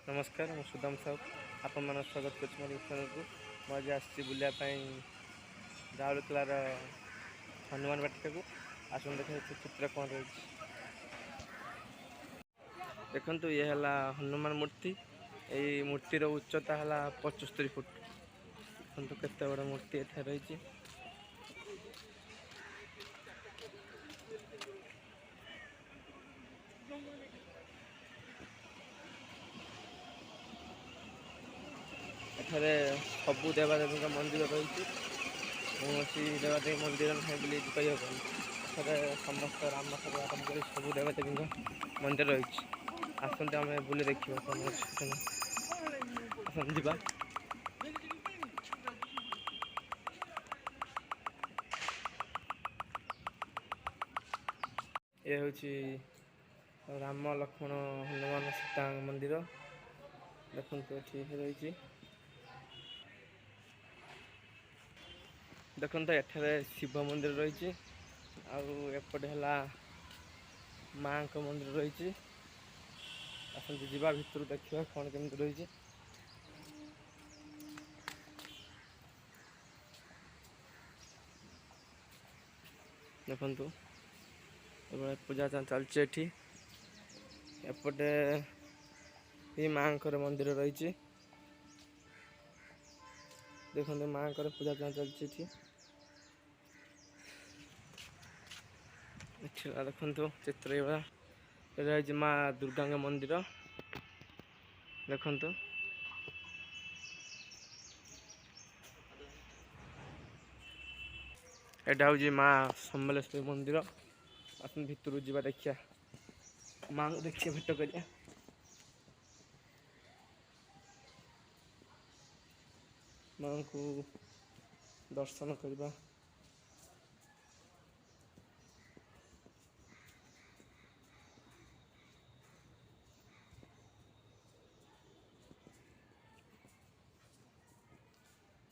नमस्कार मु सुदाम साहू आपण मान स्वागत कर चैनल को आज आसी बुलापाई राउरकेलार हनुमान बाटिका को आसन देखा चित्र कौन रही देखु ये है हनुमान मूर्ति यही मूर्तिर उच्चता है 75 फुट देखो केते बड़ मूर्ति एठे रही एठारे सबु देवादेवी मंदिर रही कौन देवादेवी मंदिर ना बोली कह समस्त राम ठाकुर आरम्भ कर सब देवादेवी मंदिर रही आसते आम बुले देखा कौन आसते जा ये हूँ राम लक्ष्मण हनुमान सीता मंदिर देखो ये रही देखो एठारे शिव मंदिर रही आपटे है माँ मंदिर रही आसते जा भर देखा कौन केमी रही देखु पूजा चलती एपटे ये माँ मंदिर रही देखते माँ पूजा चलती देखु चित्र ये माँ दुर्गा मंदिर देखु एटा हूँ माँ सम्बलेश्वरी मंदिर आस भर जा देखिया माँ को देखिए भेट करिया माँ को दर्शन करवा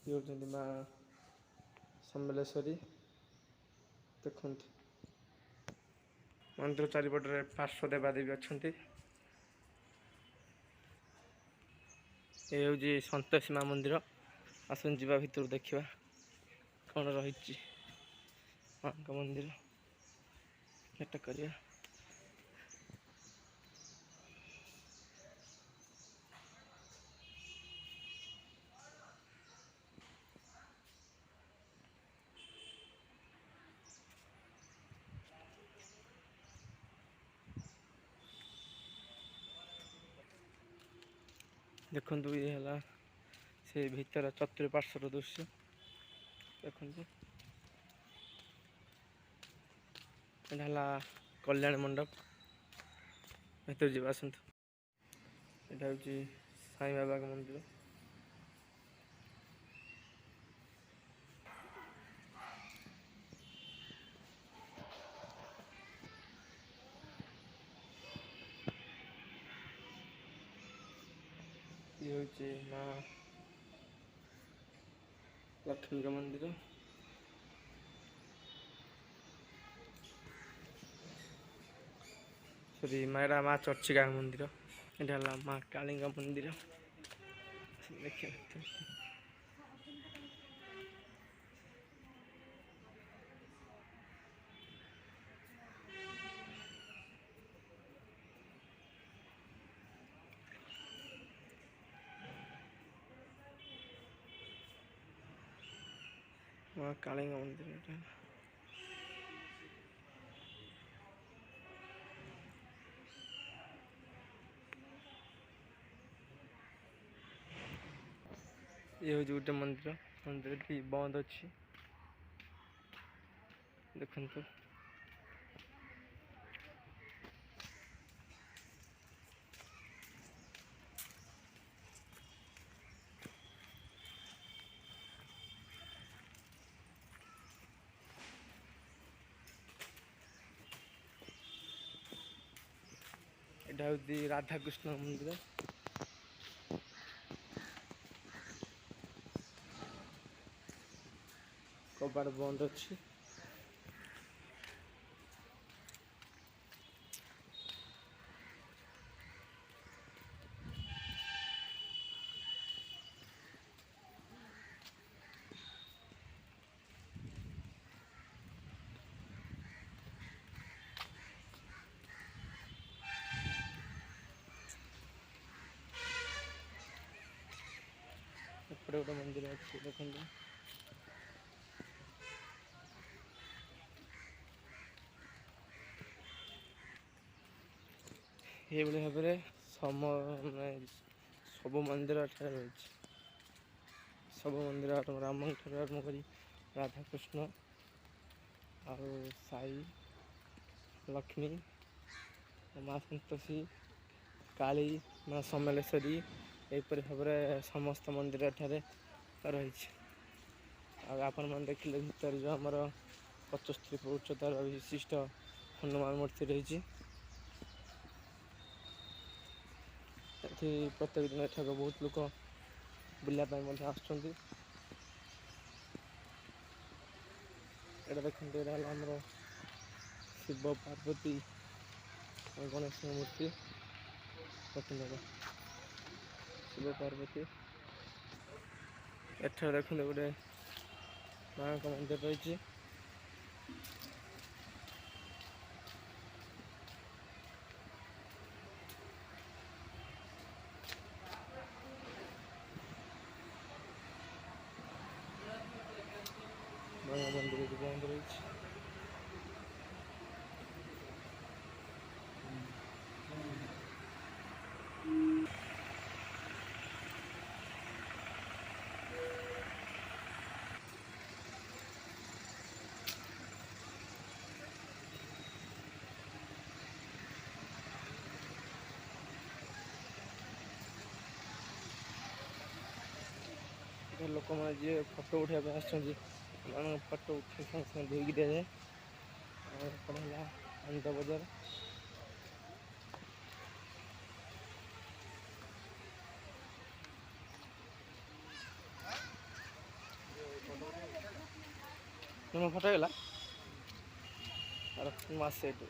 ये होती माँ सम्बलेश्वरी देखते मंदिर चारिपटे पार्श्व देवादेवी अच्छा ये हूँ संतोषी माँ मंदिर आसन जा भर देखा कौन रही माँ मंदिर भेट करिया देखु ये है से भीतर चतुर्पार्श्वर दृश्य देखु यहाँ कल्याण मंडप भर जा आसतु यहाँ हूँ साई बाबा मंदिर ये हूँ माँ लक्ष्मी मंदिर सॉरी मायरा माँ चर्चिका मंदिर यहाँ माँ काली मंदिर देखिए माँ काली मंदिर ये हूँ गोटे मंदिर मंदिर बंद अच्छी देखु यहाँ हूँ राधाकृष्ण मंदिर कबाड़ बंद अच्छी ଏପଟେ ଗୋଟେ ମନ୍ଦିର ଅଛି ଦେଖନ୍ତୁ। ଏଇଭଳି ଭାବରେ ସବୁ ମନ୍ଦିର ଏଠାରେ ରହିଛି। ସବୁ ମନ୍ଦିର ରାମଙ୍କ ଠାରୁ ଆରମ୍ଭ କରି ରାଧାକୃଷ୍ଣ ଆଉ ସାଇ ଲକ୍ଷ୍ମୀ ମା ସନ୍ତୋଷୀ କାଳୀ ମା ସମଲେଶ୍ୱରୀ ଏହିପରି ଭାବରେ ସମସ୍ତ ମନ୍ଦିର ଏଠାରେ ରହିଛି। ଆଉ ଆପଣମାନେ ଦେଖିଲେ ଭିତରେ ଯେଉଁ ଆମର 75 ଫୁଟ ଉଚ୍ଚତାର ବିଶିଷ୍ଟ ହନୁମାନ ମୂର୍ତ୍ତି ରହିଛି। ଏଠି ପ୍ରତ୍ୟେକ ଦିନ ଏଠାକୁ ବହୁତ ଲୋକ ବୁଲିବା ପାଇଁ ମଧ୍ୟ ଆସୁଛନ୍ତି। ଏଇଟା ଦେଖନ୍ତୁ, ଏଇଟା ହେଲା ଆମର ଶିବ ପାର୍ବତୀ ଗଣେଶ ମୂର୍ତ୍ତି। ଶିବ ପାର୍ବତୀ ଏଠାରେ ଦେଖନ୍ତୁ ଗୋଟେ ମାଙ୍କ ମନ୍ଦିର ରହିଛି। ମାଙ୍କ ମନ୍ଦିର ବନ୍ଦ ରହିଛି। ଲୋକମାନେ ଯିଏ ଫଟୋ ଉଠାଇବା ପାଇଁ ଆସିଛନ୍ତି ସେମାନଙ୍କ ଫଟୋ ଉଠାଇ ସାଙ୍ଗେ ସାଙ୍ଗେ ଧୋଇକି ଦିଆଯାଏ। ଆଉ ଏପଟେ ହେଲା ଆନନ୍ଦ ବଜାର। ମୋ ଫଟୋ ହେଇଗଲା ମାସେ ଏଠି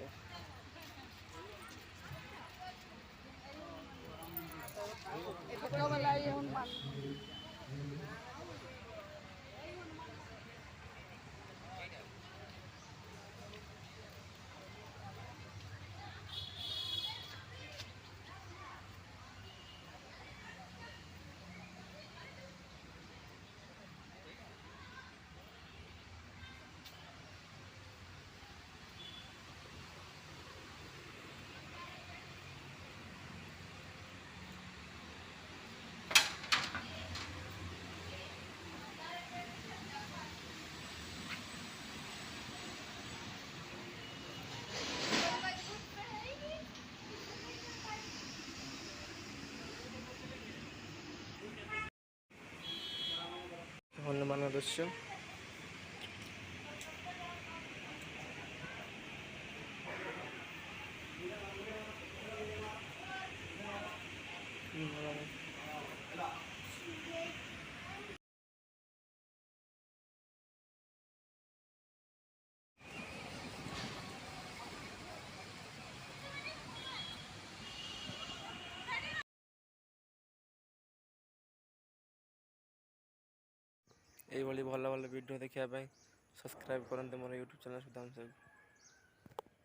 ହନୁମାନ ଦୃଶ୍ୟ। ଏଇଭଳି ଭଲ ଭଲ ଭିଡ଼ିଓ ଦେଖିବା ପାଇଁ ସବସ୍କ୍ରାଇବ୍ କରନ୍ତୁ ମୋର ୟୁଟ୍ୟୁବ୍ ଚ୍ୟାନେଲ୍ ସୁଧାଂଶୁ।